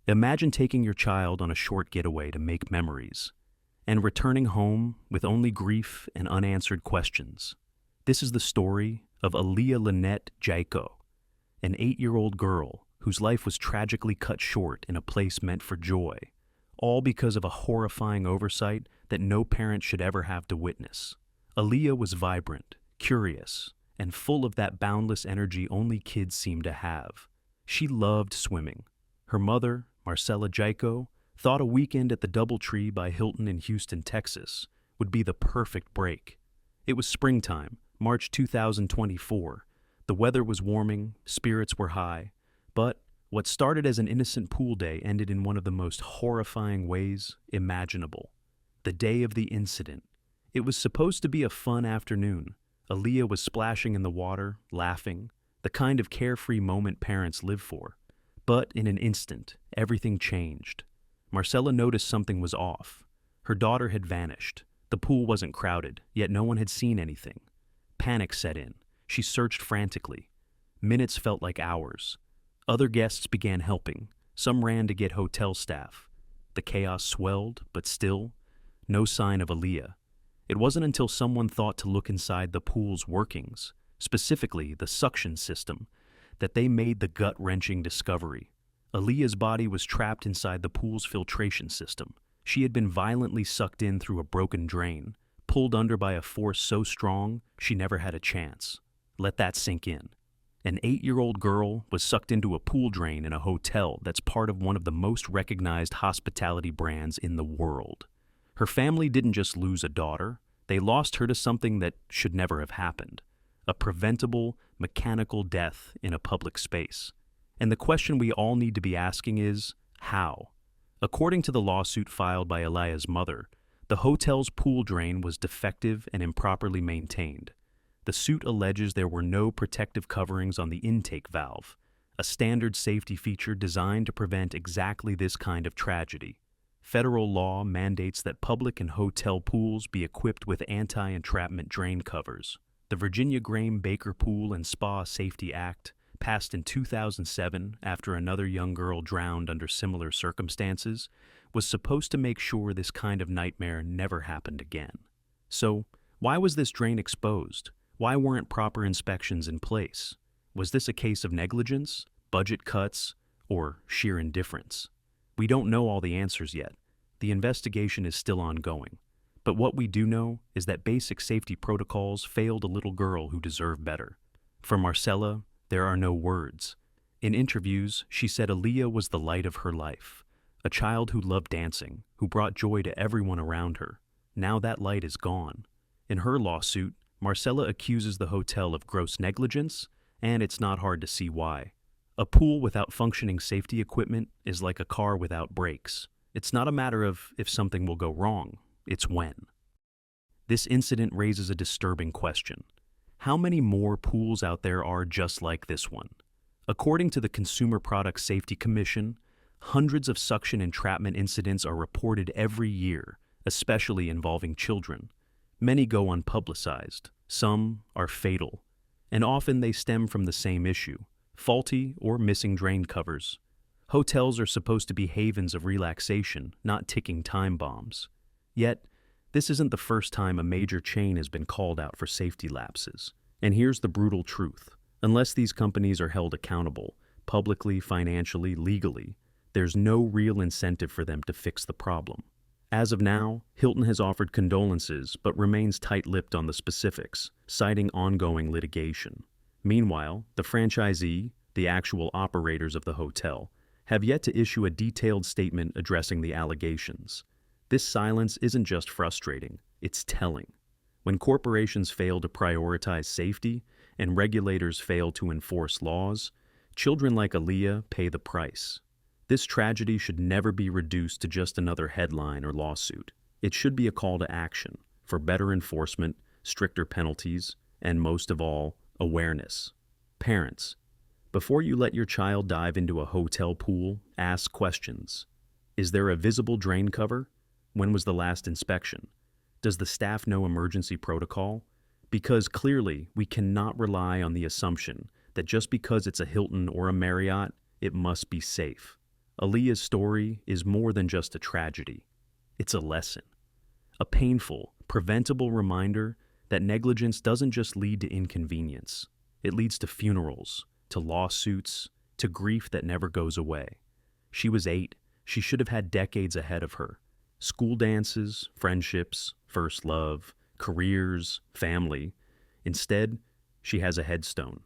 Imagine taking your child on a short getaway to make memories, and returning home with only grief and unanswered questions. This is the story of Aaliyah Lynette Jaiko, an 8-year-old girl whose life was tragically cut short in a place meant for joy, all because of a horrifying oversight that no parent should ever have to witness. Aaliyah was vibrant, curious, and full of that boundless energy only kids seem to have. She loved swimming. Her mother, Marcella Jaiko, thought a weekend at the DoubleTree by Hilton in Houston, Texas, would be the perfect break. It was springtime, March 2024. The weather was warming, spirits were high, but what started as an innocent pool day ended in one of the most horrifying ways imaginable. The day of the incident. It was supposed to be a fun afternoon. Aaliyah was splashing in the water, laughing, the kind of carefree moment parents live for. But in an instant, everything changed. Marcella noticed something was off. Her daughter had vanished. The pool wasn't crowded, yet no one had seen anything. Panic set in. She searched frantically. Minutes felt like hours. Other guests began helping. Some ran to get hotel staff. The chaos swelled, but still, no sign of Aaliyah. It wasn't until someone thought to look inside the pool's workings, specifically the suction system, that they made the gut-wrenching discovery. Aaliyah's body was trapped inside the pool's filtration system. She had been violently sucked in through a broken drain, pulled under by a force so strong she never had a chance. Let that sink in. An 8-year-old girl was sucked into a pool drain in a hotel that's part of one of the most recognized hospitality brands in the world. Her family didn't just lose a daughter, they lost her to something that should never have happened. A preventable, mechanical death in a public space. And the question we all need to be asking is, how? According to the lawsuit filed by Aaliyah's mother, the hotel's pool drain was defective and improperly maintained. The suit alleges there were no protective coverings on the intake valve, a standard safety feature designed to prevent exactly this kind of tragedy. Federal law mandates that public and hotel pools be equipped with anti-entrapment drain covers. The Virginia Graham Baker Pool and Spa Safety Act, passed in 2007 after another young girl drowned under similar circumstances, was supposed to make sure this kind of nightmare never happened again. So, why was this drain exposed? Why weren't proper inspections in place? Was this a case of negligence, budget cuts, or sheer indifference? We don't know all the answers yet. The investigation is still ongoing. But what we do know is that basic safety protocols failed a little girl who deserved better. For Marcella, there are no words. In interviews, she said Aaliyah was the light of her life, a child who loved dancing, who brought joy to everyone around her. Now that light is gone. In her lawsuit, Marcella accuses the hotel of gross negligence, and it's not hard to see why. A pool without functioning safety equipment is like a car without brakes. It's not a matter of if something will go wrong, it's when. This incident raises a disturbing question. How many more pools out there are just like this one? According to the Consumer Product Safety Commission, hundreds of suction entrapment incidents are reported every year, especially involving children. Many go unpublicized, some are fatal, and often they stem from the same issue, faulty or missing drain covers. Hotels are supposed to be havens of relaxation, not ticking time bombs. Yet, this isn't the first time a major chain has been called out for safety lapses. And here's the brutal truth. Unless these companies are held accountable, publicly, financially, legally, there's no real incentive for them to fix the problem. As of now, Hilton has offered condolences but remains tight-lipped on the specifics, citing ongoing litigation. Meanwhile, the franchisee, the actual operators of the hotel, have yet to issue a detailed statement addressing the allegations. This silence isn't just frustrating, it's telling. When corporations fail to prioritize safety and regulators fail to enforce laws, children like Aaliyah pay the price. This tragedy should never be reduced to just another headline or lawsuit. It should be a call to action for better enforcement, stricter penalties, and most of all, awareness. Parents, before you let your child dive into a hotel pool, ask questions. Is there a visible drain cover? When was the last inspection? Does the staff know emergency protocol? Because clearly, we cannot rely on the assumption that just because it's a Hilton or a Marriott, it must be safe. Aaliyah's story is more than just a tragedy. It's a lesson, a painful, preventable reminder that negligence doesn't just lead to inconvenience. It leads to funerals, to lawsuits, to grief that never goes away. She was 8. She should have had decades ahead of her. School dances, friendships, first love, careers, family. Instead, she has a headstone.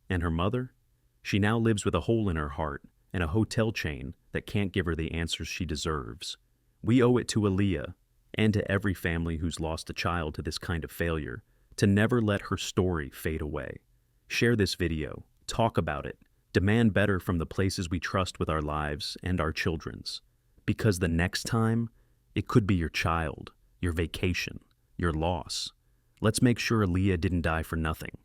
And her mother? She now lives with a hole in her heart and a hotel chain that can't give her the answers she deserves. We owe it to Aaliyah, and to every family who's lost a child to this kind of failure, to never let her story fade away. Share this video, talk about it, demand better from the places we trust with our lives and our children's. Because the next time, it could be your child, your vacation, your loss. Let's make sure Aaliyah didn't die for nothing.